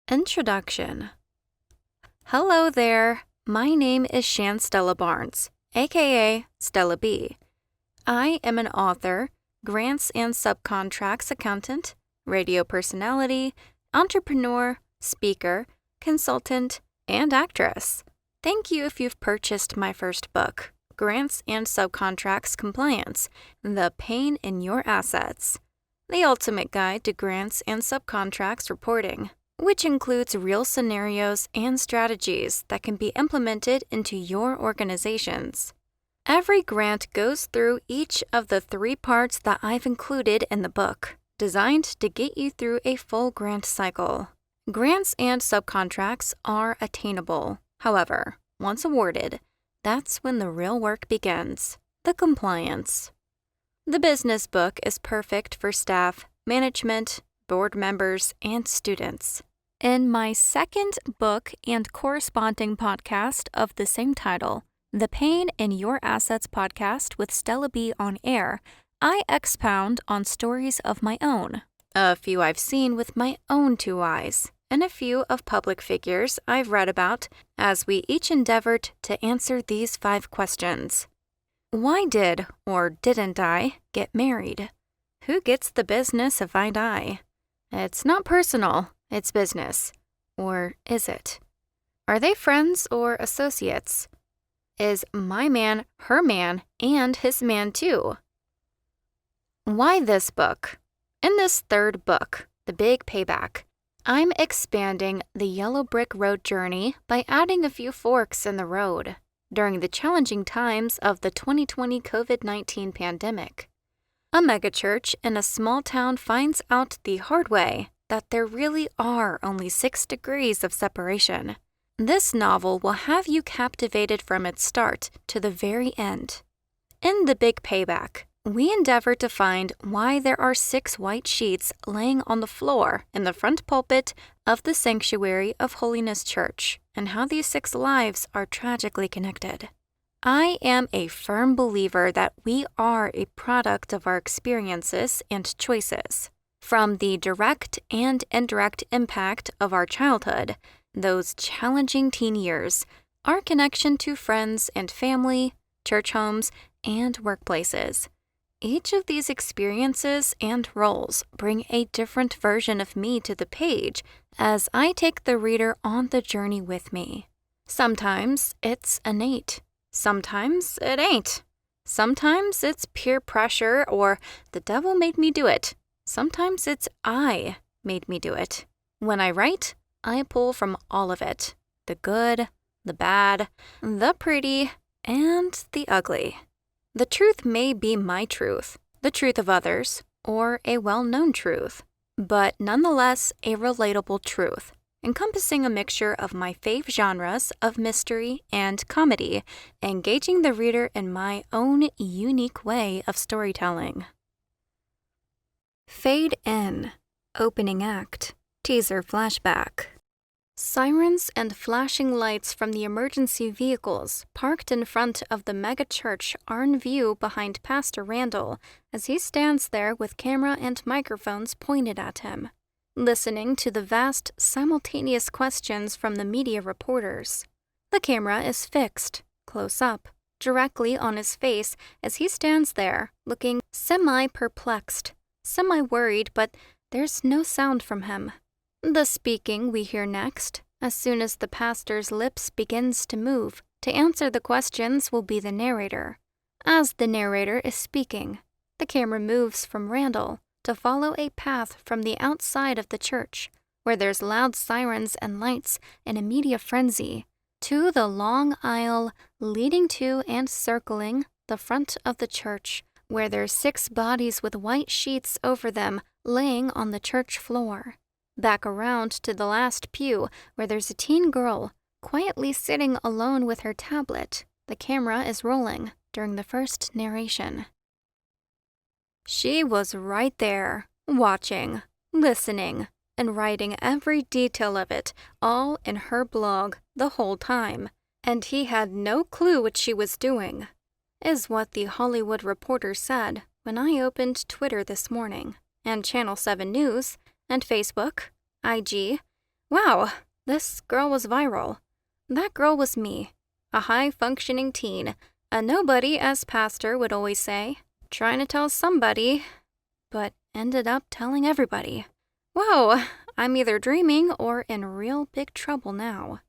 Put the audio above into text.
Introduction. Hello there. My name is Shan Stella Barnes, aka Stella B. I am an author, grants and subcontracts accountant, radio personality, entrepreneur, speaker, consultant, and actress. Thank you if you've purchased my first book, Grants and Subcontracts Compliance: The Pain in Your Assets, the ultimate guide to grants and subcontracts reporting, which includes real scenarios and strategies that can be implemented into your organizations. Every grant goes through each of the 3 parts that I've included in the book, designed to get you through a full grant cycle. Grants and subcontracts are attainable. However, once awarded, that's when the real work begins, the compliance. The business book is perfect for staff, management, board members, and students. In my second book and corresponding podcast of the same title, The Pain in Your Assets podcast with Stella B on air, I expound on stories of my own, a few I've seen with my own 2 eyes, and a few of public figures I've read about as we each endeavored to answer these 5 questions. Why did or didn't I get married? Who gets the business if I die? It's not personal, it's business. Or is it? Are they friends or associates? Is my man her man and his man too? Why this book? In this 3rd book, The Big Payback, I'm expanding the Yellow Brick Road journey by adding a few forks in the road during the challenging times of the 2020 COVID-19 pandemic. A megachurch in a small town finds out the hard way that there really are only 6 degrees of separation. This novel will have you captivated from its start to the very end. In The Big Payback, we endeavor to find why there are 6 white sheets laying on the floor in the front pulpit of the Sanctuary of Holiness Church, and how these 6 lives are tragically connected. I am a firm believer that we are a product of our experiences and choices. From the direct and indirect impact of our childhood, those challenging teen years, our connection to friends and family, church homes, and workplaces. Each of these experiences and roles bring a different version of me to the page as I take the reader on the journey with me. Sometimes it's innate. Sometimes it ain't. Sometimes it's peer pressure or the devil made me do it. Sometimes it's I made me do it. When I write, I pull from all of it. The good, the bad, the pretty, and the ugly. The truth may be my truth, the truth of others, or a well-known truth, but nonetheless a relatable truth, encompassing a mixture of my fave genres of mystery and comedy, engaging the reader in my own unique way of storytelling. Fade in. Opening act. Teaser flashback. Sirens and flashing lights from the emergency vehicles parked in front of the megachurch are in view behind Pastor Randall as he stands there with camera and microphones pointed at him, listening to the vast simultaneous questions from the media reporters. The camera is fixed, close up, directly on his face as he stands there, looking semi-perplexed, semi-worried, but there's no sound from him. The speaking we hear next, as soon as the pastor's lips begins to move, to answer the questions will be the narrator. As the narrator is speaking, the camera moves from Randall to follow a path from the outside of the church, where there's loud sirens and lights in a media frenzy, to the long aisle leading to and circling the front of the church, where there's 6 bodies with white sheets over them laying on the church floor. Back around to the last pew, where there's a teen girl quietly sitting alone with her tablet. The camera is rolling during the first narration. She was right there, watching, listening, and writing every detail of it, all in her blog the whole time. And he had no clue what she was doing, is what the Hollywood Reporter said when I opened Twitter this morning, and Channel 7 News, and Facebook, IG, Wow, this girl was viral. That girl was me, a high-functioning teen, a nobody, as Pastor would always say, trying to tell somebody, but ended up telling everybody. Whoa, I'm either dreaming or in real big trouble now.